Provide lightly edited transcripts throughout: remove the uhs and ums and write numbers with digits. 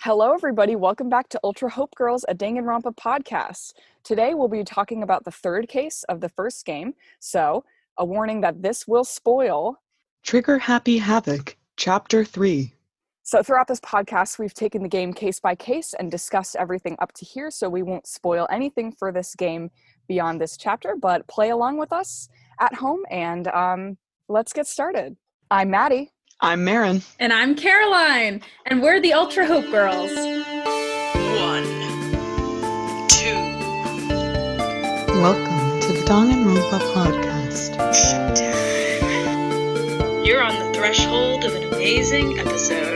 Hello, everybody. Welcome back to Ultra Hope Girls, a Danganronpa podcast. Today, we'll be talking about the third case of the first game. So, a warning that this will spoil. Trigger Happy Havoc, Chapter 3. So, throughout this podcast, we've taken the game case by case and discussed everything up to here, so we won't spoil anything for this game beyond this chapter, but play along with us at home and let's get started. I'm Madi. I'm Meryn. And I'm Caroline, and we're the Ultra Hope Girls. 1, 2. Welcome to the Danganronpa podcast. Showtime. You're on the threshold of an amazing episode.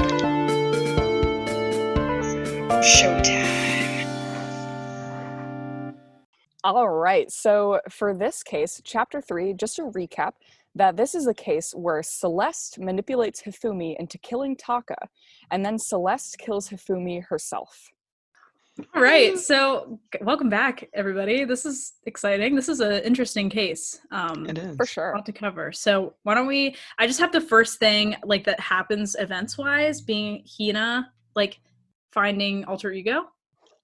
Showtime. All right, so for this case, Chapter 3, just a recap, that this is a case where Celeste manipulates Hifumi into killing Taka, and then Celeste kills Hifumi herself. All right, so welcome back, everybody. This is exciting. This is an interesting case. It is. For sure. A lot to cover. So why don't I just have the first thing, that happens events-wise, being Hina, finding alter ego.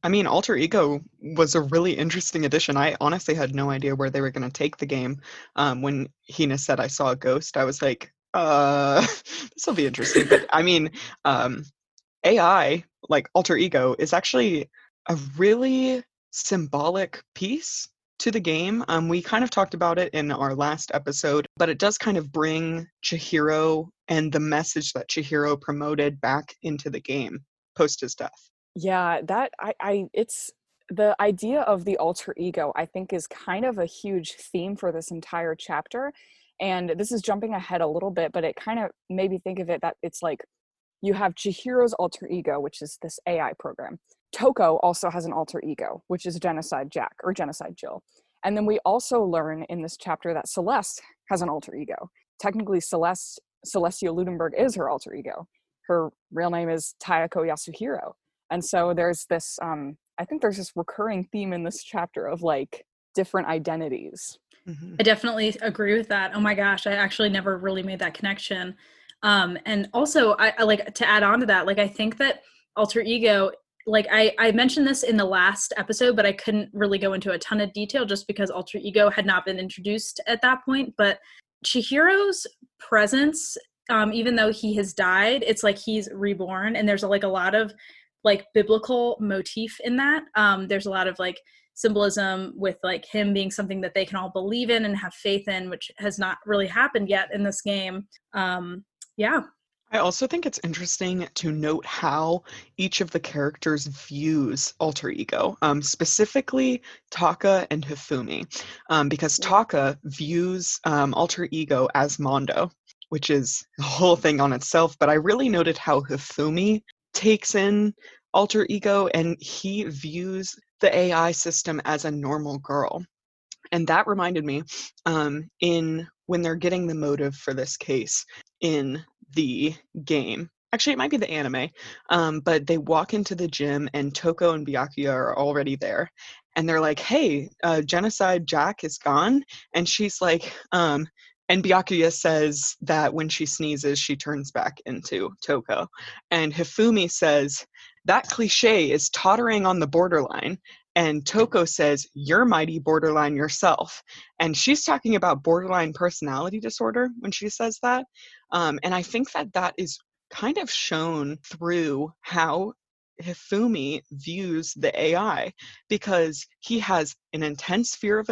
I mean, Alter Ego was a really interesting addition. I honestly had no idea where they were going to take the game. When Hina said I saw a ghost, I was like, this will be interesting. But I mean, AI, like Alter Ego, is actually a really symbolic piece to the game. We kind of talked about it in our last episode, but it does kind of bring Chihiro and the message that Chihiro promoted back into the game post his death. Yeah, that it's the idea of the alter ego, I think, is kind of a huge theme for this entire chapter. And this is jumping ahead a little bit, but it kind of made me think of it that it's like you have Chihiro's alter ego, which is this AI program. Toko also has an alter ego, which is Genocide Jack or Genocide Jill. And then we also learn in this chapter that Celeste has an alter ego. Technically, Celestia Ludenberg is her alter ego. Her real name is Tayako Yasuhiro. And so there's this, I think there's this recurring theme in this chapter of different identities. Mm-hmm. I definitely agree with that. Oh my gosh, I actually never really made that connection. And also, I like to add on to that, I think that alter ego, I mentioned this in the last episode, but I couldn't really go into a ton of detail just because alter ego had not been introduced at that point. But Chihiro's presence, even though he has died, it's like he's reborn, and there's a lot of biblical motif in that. There's a lot of symbolism with him being something that they can all believe in and have faith in, which has not really happened yet in this game. Yeah. I also think it's interesting to note how each of the characters views alter ego, specifically Taka and Hifumi, because Taka views alter ego as Mondo, which is a whole thing on itself, but I really noted how Hifumi takes in alter ego, and he views the AI system as a normal girl. And that reminded me in when they're getting the motive for this case in the game. Actually, it might be the anime, but they walk into the gym and Toko and Byakuya are already there. And they're like, hey, Genocide Jack is gone. And she's like, and Byakuya says that when she sneezes, she turns back into Toko. And Hifumi says, that cliche is tottering on the borderline. And Toko says, you're mighty borderline yourself. And she's talking about borderline personality disorder when she says that. And I think that is kind of shown through how Hifumi views the AI, because he has an intense fear of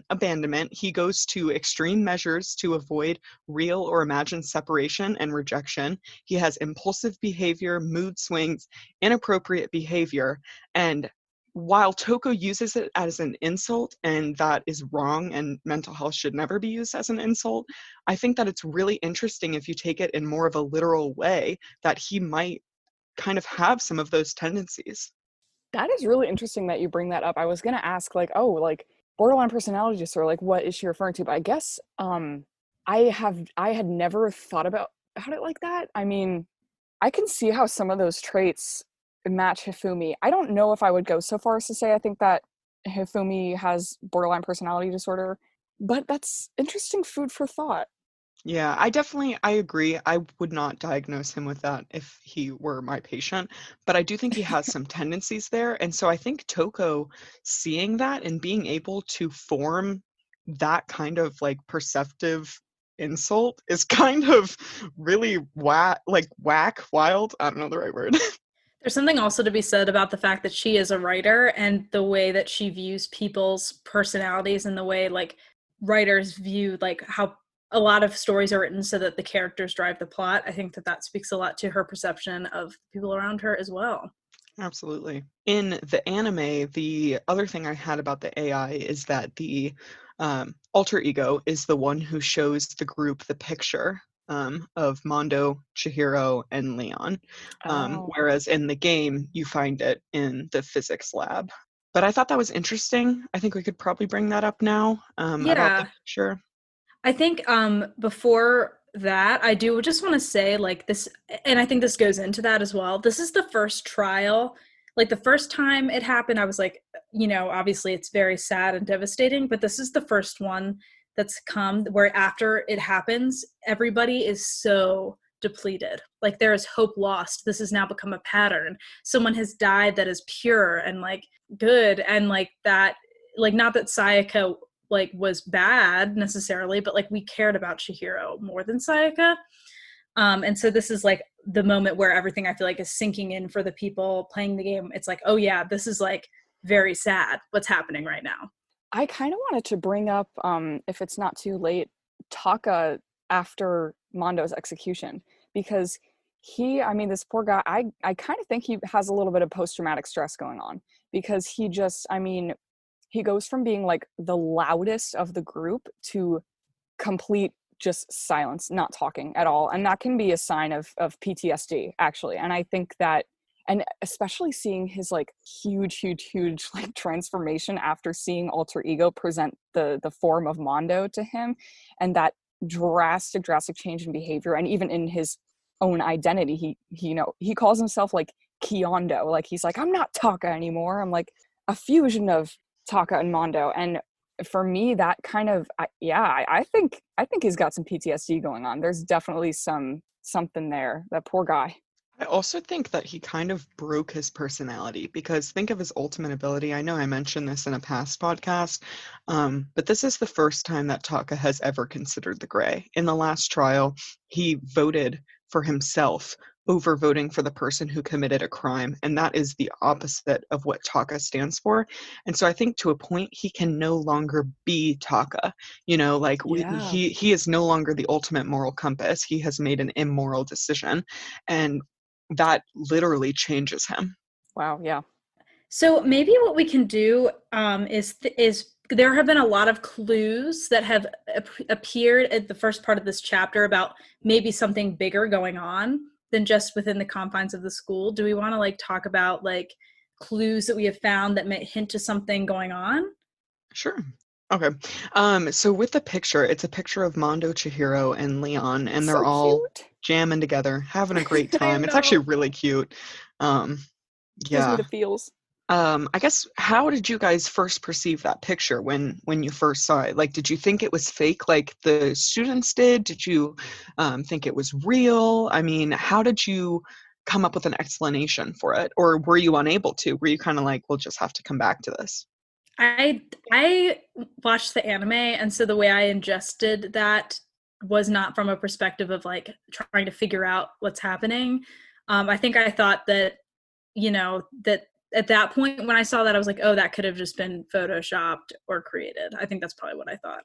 abandonment. He goes to extreme measures to avoid real or imagined separation and rejection. He has impulsive behavior, mood swings, inappropriate behavior. And while Toko uses it as an insult, and that is wrong and mental health should never be used as an insult, I think that it's really interesting if you take it in more of a literal way that he might kind of have some of those tendencies. That is really interesting that you bring that up. I was going to ask borderline personality disorder, what is she referring to? But I guess I had never thought about it like that. I mean, I can see how some of those traits match Hifumi. I don't know if I would go so far as to say I think that Hifumi has borderline personality disorder, but that's interesting food for thought. Yeah, I agree. I would not diagnose him with that if he were my patient, but I do think he has some tendencies there. And so I think Toko seeing that and being able to form that kind of like perceptive insult is kind of really whack, wild. I don't know the right word. There's something also to be said about the fact that she is a writer and the way that she views people's personalities and the way like writers view like how a lot of stories are written so that the characters drive the plot. I think that that speaks a lot to her perception of people around her as well. Absolutely. In the anime, the other thing I had about the AI is that the alter ego is the one who shows the group the picture of Mondo, Chihiro, and Leon. Oh. Whereas in the game, you find it in the physics lab. But I thought that was interesting. I think we could probably bring that up now about the Yeah. picture. I think before that, I do just want to say like this, and I think this goes into that as well. This is the first trial. Like the first time it happened, I was like, you know, obviously it's very sad and devastating, but this is the first one that's come where after it happens, everybody is so depleted. Like there is hope lost. This has now become a pattern. Someone has died that is pure and like good and like that, like not that Sayaka like was bad necessarily, but like we cared about Chihiro more than Sayaka. And so this is like the moment where everything I feel like is sinking in for the people playing the game. It's like, oh yeah, this is like very sad what's happening right now. I kind of wanted to bring up, if it's not too late, Taka after Mondo's execution, because I mean, this poor guy, I kind of think he has a little bit of post-traumatic stress going on, because he just, I mean, he goes from being like the loudest of the group to complete just silence, not talking at all. And that can be a sign of PTSD, actually. And I think that, and especially seeing his like huge like transformation after seeing alter ego present the form of Mondo to him, and that drastic change in behavior, and even in his own identity, he you know, he calls himself like Kyondo, like he's like, I'm not Taka anymore, I'm like a fusion of Taka and Mondo. And for me, that kind of, I think he's got some PTSD going on. There's definitely something there. That poor guy. I also think that he kind of broke his personality because think of his ultimate ability. I know I mentioned this in a past podcast, but this is the first time that Taka has ever considered the gray. In the last trial, he voted for himself over voting for the person who committed a crime, and that is the opposite of what Taka stands for. And so I think to a point he can no longer be Taka. You know, like Yeah. he is no longer the ultimate moral compass. He has made an immoral decision, and that literally changes him. Wow. Yeah. So maybe what we can do is there have been a lot of clues that have appeared at the first part of this chapter about maybe something bigger going on than just within the confines of the school. Do we want to like talk about like clues that we have found that may hint to something going on? Sure. Okay. So with the picture, it's a picture of Mondo, Chihiro, and Leon, and they're So all cute. jamming together, having a great I time. It's actually know. really cute. Um, Gives me yeah. the feels. I guess how did you guys first perceive that picture when you first saw it? Like, did you think it was fake like the students did? Did you think it was real? I mean, how did you come up with an explanation for it? Or were you unable to? Were you kind of like, we'll just have to come back to this? I watched the anime, and so the way I ingested that was not from a perspective of like trying to figure out what's happening. I think I thought that, you know, that at that point when I saw that, I was like, oh, that could have just been photoshopped or created. I think that's probably what I thought.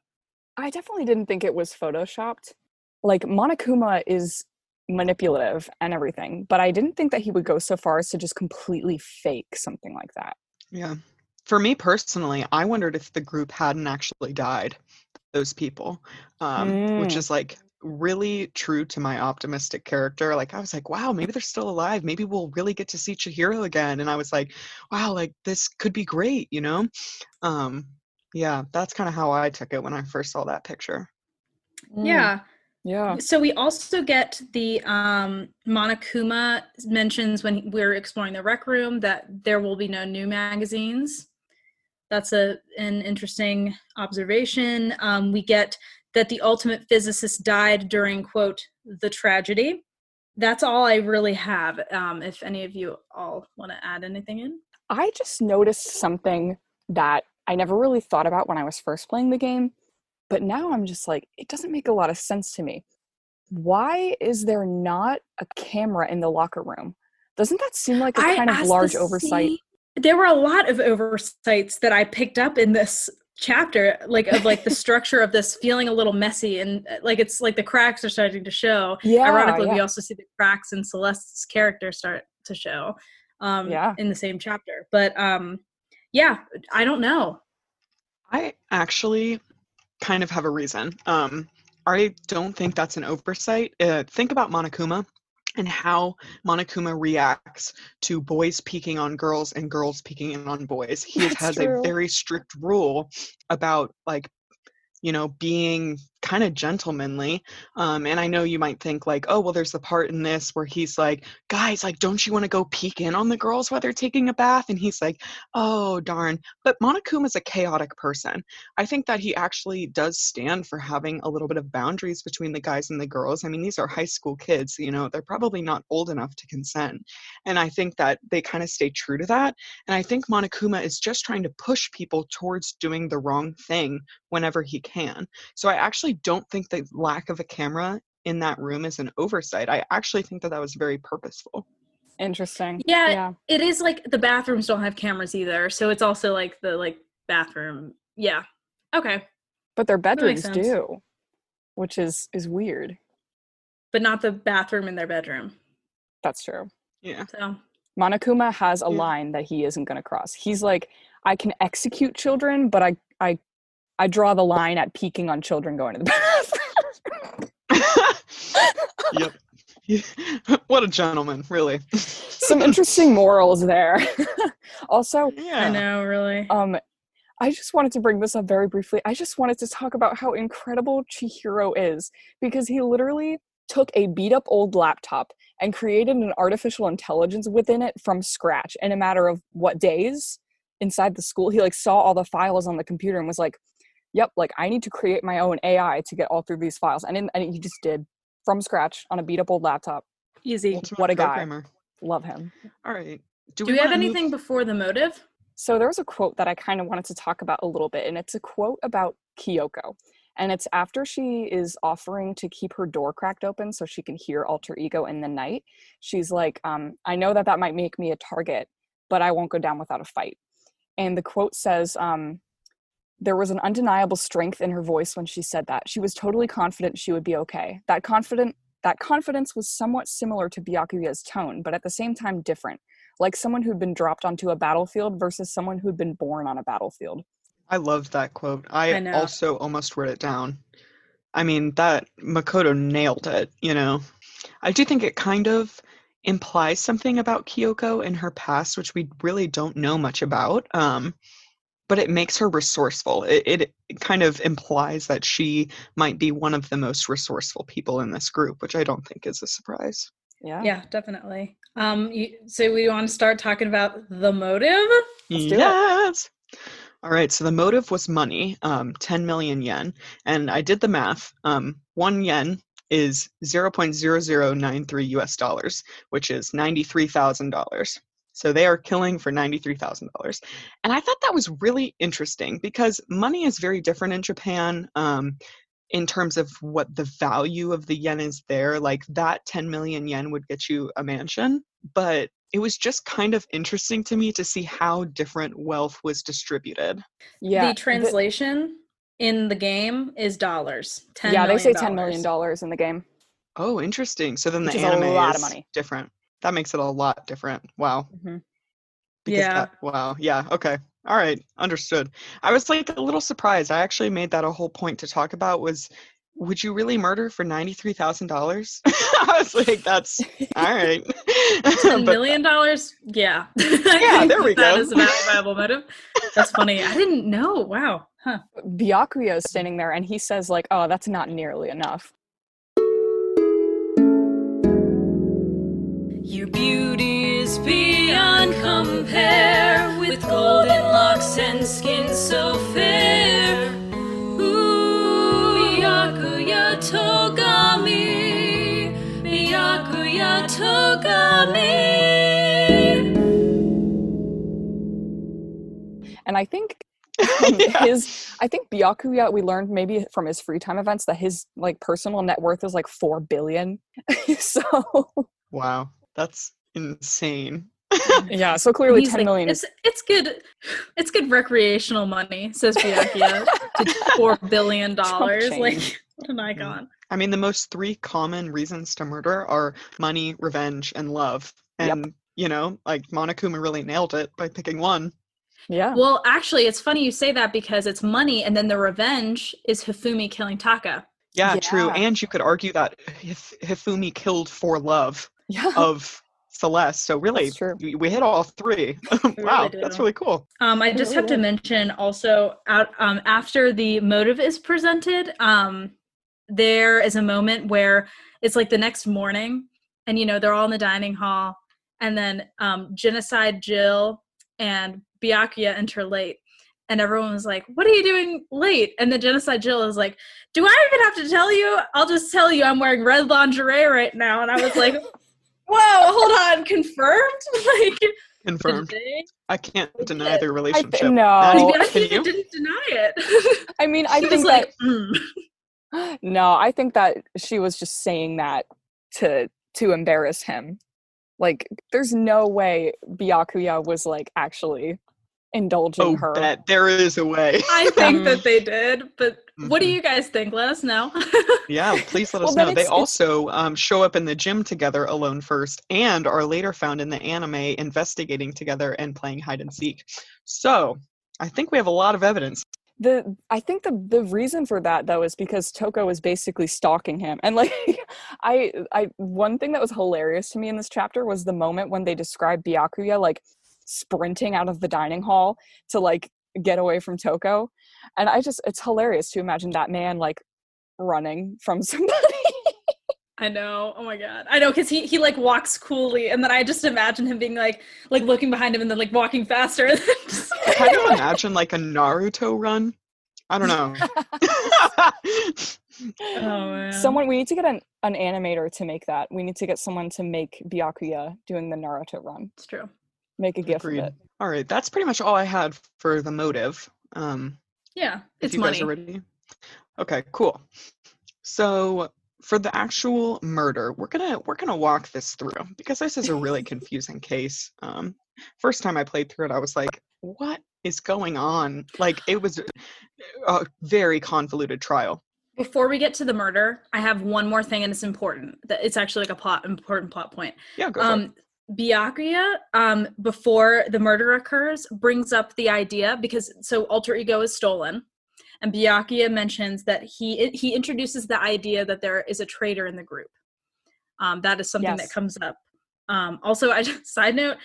I definitely didn't think it was photoshopped. Like Monokuma is manipulative and everything, but I didn't think that he would go so far as to just completely fake something like that. Yeah. For me personally, I wondered if the group hadn't actually died, those people, which Mm. is like really true to my optimistic character. Like I was like, wow, maybe they're still alive. Maybe we'll really get to see Chihiro again. And I was like, wow, like this could be great, you know? Um, yeah, that's kind of how I took it when I first saw that picture. Mm. Yeah. Yeah. So we also get the Monokuma mentions when we're exploring the rec room that there will be no new magazines. That's an interesting observation. We get that the ultimate physicist died during, quote, the tragedy. That's all I really have. If any of you all want to add anything in. I just noticed something that I never really thought about when I was first playing the game, but now I'm just like, it doesn't make a lot of sense to me. Why is there not a camera in the locker room? Doesn't that seem like a kind of large oversight? There were a lot of oversights that I picked up in this chapter, like the structure of this feeling a little messy, and like it's like the cracks are starting to show. Ironically, we also see the cracks in Celeste's character start to show in the same chapter. But yeah, I don't know. I actually kind of have a reason. I don't think that's an oversight. Think about Monokuma and how Monokuma reacts to boys peeking on girls and girls peeking on boys. He has a very strict rule about like, you know, being kind of gentlemanly. And I know you might think like, oh, well, there's the part in this where he's like, guys, like, don't you want to go peek in on the girls while they're taking a bath? And he's like, oh, darn. But Monokuma's a chaotic person. I think that he actually does stand for having a little bit of boundaries between the guys and the girls. I mean, these are high school kids, you know, they're probably not old enough to consent. And I think that they kind of stay true to that. And I think Monokuma is just trying to push people towards doing the wrong thing whenever he can. So I actually don't think the lack of a camera in that room is an oversight. I actually think that was very purposeful. Interesting. Yeah, it is like the bathrooms don't have cameras either, so it's also like the bathroom. Yeah. Okay. But their bedrooms do, which is weird. But not the bathroom in their bedroom. That's true. Yeah. So Monokuma has a line that he isn't going to cross. He's like, I can execute children, but I draw the line at peeking on children going to the bathroom. Yep. What a gentleman, really. Some interesting morals there. Also, I know, really. I just wanted to bring this up very briefly. I just wanted to talk about how incredible Chihiro is, because he literally took a beat-up old laptop and created an artificial intelligence within it from scratch in a matter of, days inside the school. He, saw all the files on the computer and was like, yep, I need to create my own AI to get all through these files. And he just did from scratch on a beat-up old laptop. Easy. Ultimate what a programmer. Guy. Love him. All right. Do we have anything before the motive? So there was a quote that I kind of wanted to talk about a little bit, and it's a quote about Kyoko. And it's after she is offering to keep her door cracked open so she can hear Alter Ego in the night. She's like, I know that might make me a target, but I won't go down without a fight. And the quote says, there was an undeniable strength in her voice when she said that. She was totally confident she would be okay. That confidence was somewhat similar to Byakuya's tone, but at the same time different. Like someone who'd been dropped onto a battlefield versus someone who'd been born on a battlefield. I loved that quote. I also almost wrote it down. I mean, that Makoto nailed it, you know. I do think it kind of implies something about Kyoko in her past, which we really don't know much about. But it makes her resourceful. It kind of implies that she might be one of the most resourceful people in this group, which I don't think is a surprise. Yeah, definitely. So we want to start talking about the motive? Yes. All right, so the motive was money, 10 million yen. And I did the math. 1 yen is 0.0093 US dollars, which is $93,000. So they are killing for $93,000. And I thought that was really interesting because money is very different in Japan in terms of what the value of the yen is there. Like that 10 million yen would get you a mansion. But it was just kind of interesting to me to see how different wealth was distributed. Yeah. The translation in the game is dollars. They say $10 million in the game. Oh, interesting. So then which the anime is a lot of money. Different. That makes it a lot different. Wow. Mm-hmm. Wow. Yeah. Okay. All right. Understood. I was a little surprised. I actually made that a whole point to talk about was, would you really murder for $93,000? I was like, that's all right. $10 million? Yeah. Yeah, there we go. That is a viable motive. That's funny. I didn't know. Wow. Huh. Byakuya is standing there and he says oh, that's not nearly enough. Your beauty is beyond compare, with golden locks and skin so fair. Ooh, And I think Yeah. I think Byakuya, we learned maybe from his free time events that his like personal net worth is like 4 billion. So Wow, that's insane. yeah, so And clearly he's 10 like, million is it's good recreational money, says Byakuya, to $4 billion. Chump Like, change. what an icon. I mean, the most three common reasons to murder are money, revenge, and love. Yep. And, like Monokuma really nailed it by picking one. Yeah. Well, actually, it's funny you say that because it's money, and then the revenge is Hifumi killing Taka. Yeah, Yeah. true. And you could argue that Hifumi killed for love Yeah. of Celeste. So really, That's true. we hit all three. We Wow, really that's do. really cool. I just have to mention also after the motive is presented, there is a moment where it's like the next morning, and they're all in the dining hall, and then Genocide Jill and Byakuya enter late, and everyone was like, "What are you doing late?" And then Genocide Jill is like, "Do I even have to tell you? I'll just tell you I'm wearing red lingerie right now." And I was like, "Whoa, hold on, confirmed?" Like, Confirmed. did they? I can't deny their relationship. no. Maddie, can Byakuya you? didn't deny it. I mean, I He was think like, that no, I think that she was just saying that to embarrass him. Like, there's no way Byakuya was like actually indulging her. Bet there is a way. I think that they did, but what do you guys think? Let us know. Yeah, please let Well, us then know. They it's- also show up in the gym together alone first and are later found in the anime investigating together and playing hide and seek. So I think we have a lot of evidence. I think the reason for that though is because Toko was basically stalking him, and like I one thing that was hilarious to me in this chapter was the moment when they described Byakuya like sprinting out of the dining hall to like get away from Toko, and it's hilarious to imagine that man like running from somebody. I know. Oh my god. I know, because he like walks coolly, and then I just imagine him being like looking behind him and then like walking faster. And then just, I kind of imagine like a Naruto run. I don't know. oh man. We need to get an animator to make that. We need to get someone to make Byakuya doing the Naruto run. It's true. Make a gif Agreed. of it. All right, that's pretty much all I had for the motive. Yeah, if it's you money. guys are ready. Okay, cool. So for the actual murder, we're gonna walk this through because this is a really confusing case. First time I played through it, I was like, what is going on? Like, it was a very convoluted trial. Before we get to the murder, I have one more thing, and it's important. That it's actually like important plot point. Yeah, go for it. Byakuya, before the murder occurs, brings up the idea because alter ego is stolen, and Byakuya mentions that he introduces the idea that there is a traitor in the group. That is something that comes up. Also, side note,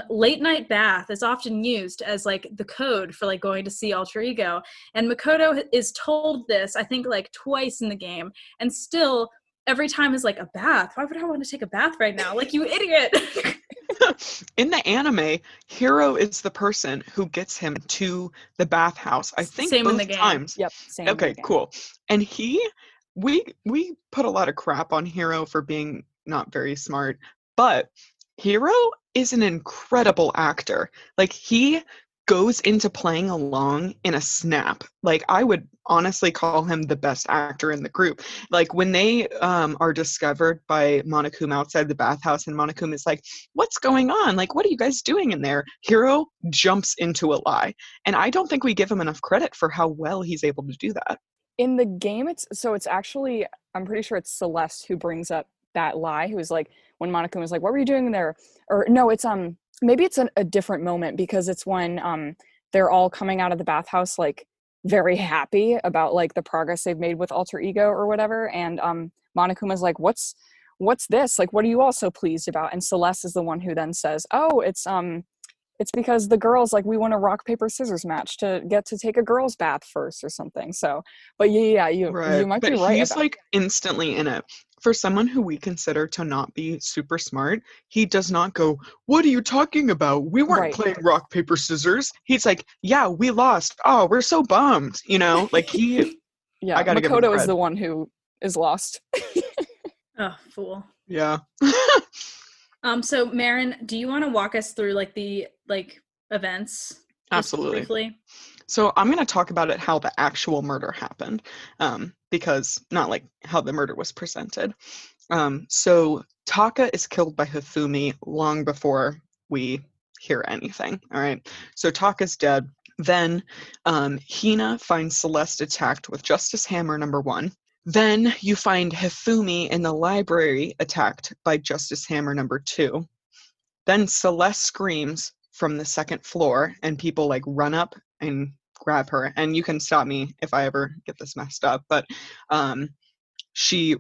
late night bath is often used as like the code for like going to see alter ego, and Makoto is told this I think like twice in the game, and still every time is like, a bath? Why would I want to take a bath right now? Like, you idiot. In the anime, Hiro is the person who gets him to the bathhouse. I think Same both in the game. times. Yep. Same. Okay, cool. And we put a lot of crap on Hiro for being not very smart, but Hiro is an incredible actor. Like, he goes into playing along in a snap. Like, I would honestly call him the best actor in the group. Like, when they are discovered by Monokuma outside the bathhouse, and Monokuma is like, what's going on? Like, what are you guys doing in there? Hiro jumps into a lie. And I don't think we give him enough credit for how well he's able to do that. In the game, it's actually, I'm pretty sure it's Celeste who brings up that lie, who is like, when Monokuma was like, what were you doing in there? Or no, it's maybe it's a different moment, because it's when they're all coming out of the bathhouse like very happy about like the progress they've made with alter ego or whatever, and Monokuma's like, what's this, like, what are you all so pleased about? And Celeste is the one who then says, oh, it's because the girls, like, we want a rock paper scissors match to get to take a girls bath first or something. So, but yeah, you might be right. He's like instantly in it. For someone who we consider to not be super smart, he does not go, what are you talking about? We weren't playing rock, paper, scissors. He's like, yeah, we lost. Oh, we're so bummed. You know, like he... Yeah, I gotta give him Makoto is cred. the one who is lost. Oh, fool. Yeah. So Meryn, do you want to walk us through like the events? just Absolutely. briefly? So I'm going to talk about it how the actual murder happened, because not like how the murder was presented. So Taka is killed by Hifumi long before we hear anything. All right. So Taka's dead. Then Hina finds Celeste attacked with Justice Hammer #1. Then you find Hifumi in the library attacked by Justice Hammer #2. Then Celeste screams from the second floor, and people like run up and grab her. And you can stop me if I ever get this messed up, but she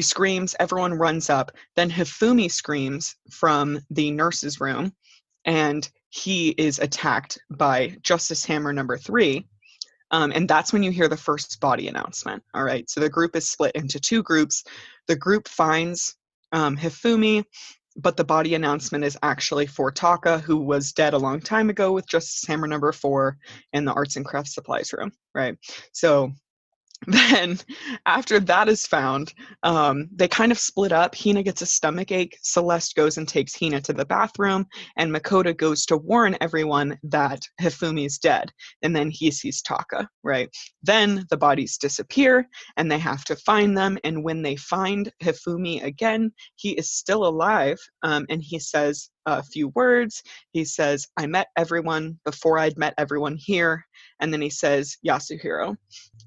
screams, everyone runs up. Then Hifumi screams from the nurse's room, and he is attacked by Justice Hammer #3. And that's when you hear the first body announcement. All right. So the group is split into two groups. The group finds Hifumi, but the body announcement is actually for Taka, who was dead a long time ago with Justice Hammer #4 in the arts and crafts supplies room. Right. So then after that is found, they kind of split up. Hina gets a stomach ache. Celeste goes and takes Hina to the bathroom, and Makoto goes to warn everyone that Hifumi is dead. And then he sees Taka, right? Then the bodies disappear, and they have to find them. And when they find Hifumi again, he is still alive, and he says a few words. He says, "I met everyone before I'd met everyone here." And then he says, "Yasuhiro."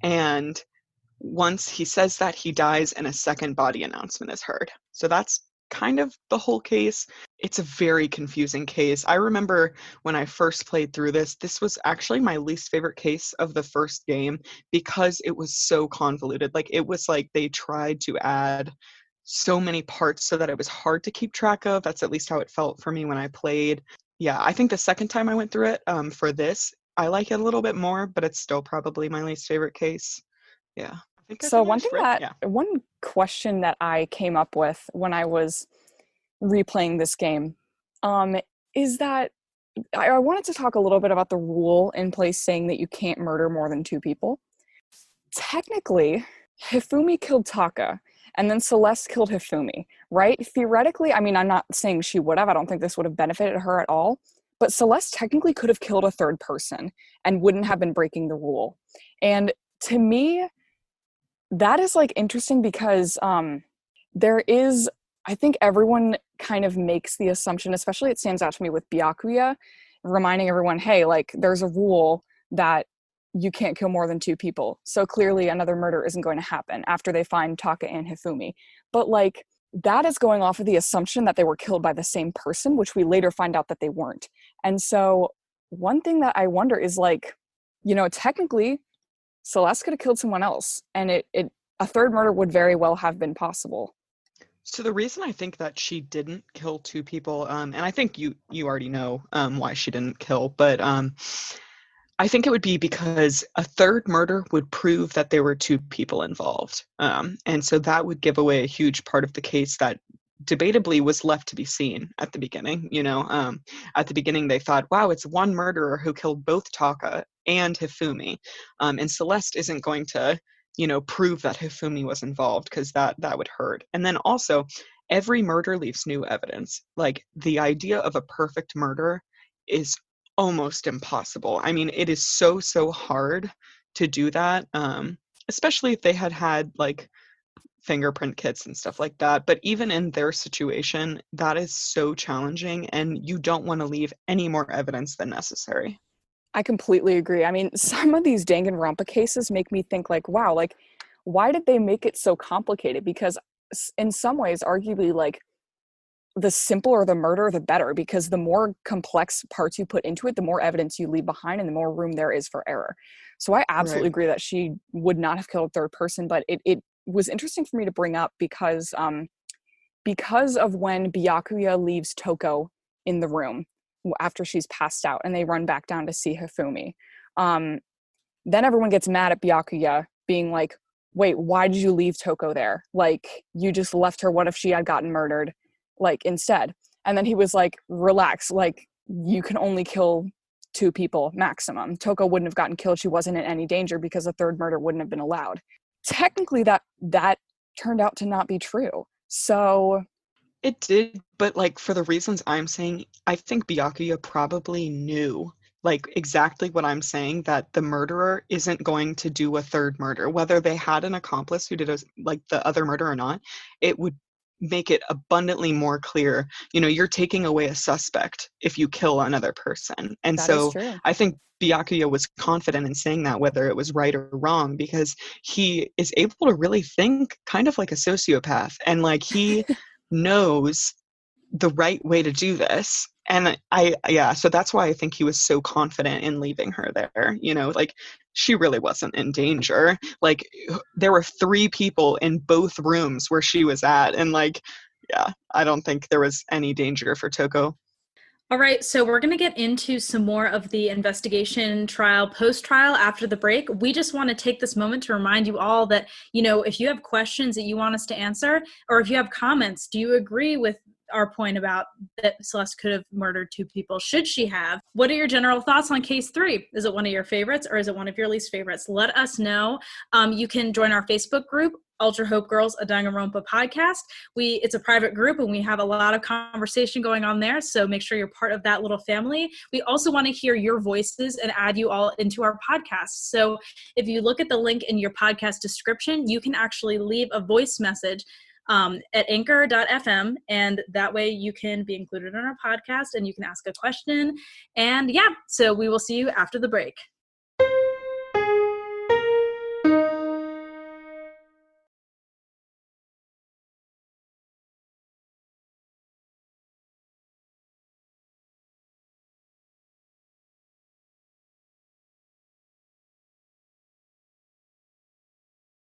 And once he says that, he dies, and a second body announcement is heard. So that's kind of the whole case. It's a very confusing case. I remember when I first played through this was actually my least favorite case of the first game because it was so convoluted. Like, it was like they tried to add so many parts so that it was hard to keep track of. That's at least how it felt for me when I played. Yeah, I think the second time I went through it for this, I like it a little bit more, but it's still probably my least favorite case. Yeah. I think I So one thing finished, right? Yeah. one question that I came up with when I was replaying this game, is that I wanted to talk a little bit about the rule in place saying that you can't murder more than 2 people. Technically, Hifumi killed Taka, and then Celeste killed Hifumi, right? Theoretically, I mean, I'm not saying she would have. I don't think this would have benefited her at all. But Celeste technically could have killed a third person and wouldn't have been breaking the rule. And to me, that is like interesting because there is, I think everyone kind of makes the assumption, especially it stands out to me with Byakuya, reminding everyone, hey, like there's a rule that you can't kill more than 2 people. So clearly another murder isn't going to happen after they find Taka and Hifumi. But like that is going off of the assumption that they were killed by the same person, which we later find out that they weren't. And so one thing that I wonder is like, you know, technically Celeste could have killed someone else, and a third murder would very well have been possible. So the reason I think that she didn't kill 2 people, and I think you already know why she didn't kill, but I think it would be because a third murder would prove that there were 2 people involved, and so that would give away a huge part of the case that debatably was left to be seen at the beginning. You know, at the beginning they thought, wow, it's one murderer who killed both Taka and Hifumi, and Celeste isn't going to, you know, prove that Hifumi was involved because that would hurt. And then also, every murder leaves new evidence. Like, the idea of a perfect murder is almost impossible. I mean, it is so hard to do that, especially if they had like fingerprint kits and stuff like that. But even in their situation, that is so challenging, and you don't want to leave any more evidence than necessary. I completely agree. I mean, some of these Danganronpa cases make me think like, wow, like why did they make it so complicated? Because in some ways, arguably, like the simpler the murder, the better, because the more complex parts you put into it, the more evidence you leave behind and the more room there is for error. So I absolutely agree that she would not have killed a third person, but it was interesting for me to bring up because of when Byakuya leaves Toko in the room after she's passed out and they run back down to see Hifumi. Then everyone gets mad at Byakuya, being like, wait, why did you leave Toko there? Like, you just left her. What if she had gotten murdered, like, instead? And then he was like, relax, like, you can only kill 2 people maximum. Toko wouldn't have gotten killed. She wasn't in any danger because a third murder wouldn't have been allowed. Technically, that turned out to not be true. So it did, but like for the reasons I'm saying, I think Byakuya probably knew like exactly what I'm saying, that the murderer isn't going to do a third murder. Whether they had an accomplice who did like the other murder or not, it would make it abundantly more clear, you're taking away a suspect if you kill another person. And That is so true. I think Byakuya was confident in saying that, whether it was right or wrong, because he is able to really think kind of like a sociopath, and like he knows the right way to do this. And so that's why I think he was so confident in leaving her there. Like, she really wasn't in danger. Like, there were 3 people in both rooms where she was at, and like, yeah, I don't think there was any danger for Toko. All right, so we're going to get into some more of the investigation, trial, post-trial after the break. We just want to take this moment to remind you all that, if you have questions that you want us to answer, or if you have comments, do you agree with our point about that Celeste could have murdered 2 people? Should she have? What are your general thoughts on case 3? Is it one of your favorites, or is it one of your least favorites? Let us know. You can join our Facebook group, Ultra Hope Girls, a Danganronpa podcast. It's a private group, and we have a lot of conversation going on there, so make sure you're part of that little family. We also want to hear your voices and add you all into our podcast. So if you look at the link in your podcast description, you can actually leave a voice message at anchor.fm, and that way you can be included in our podcast and you can ask a question. And yeah, so we will see you after the break.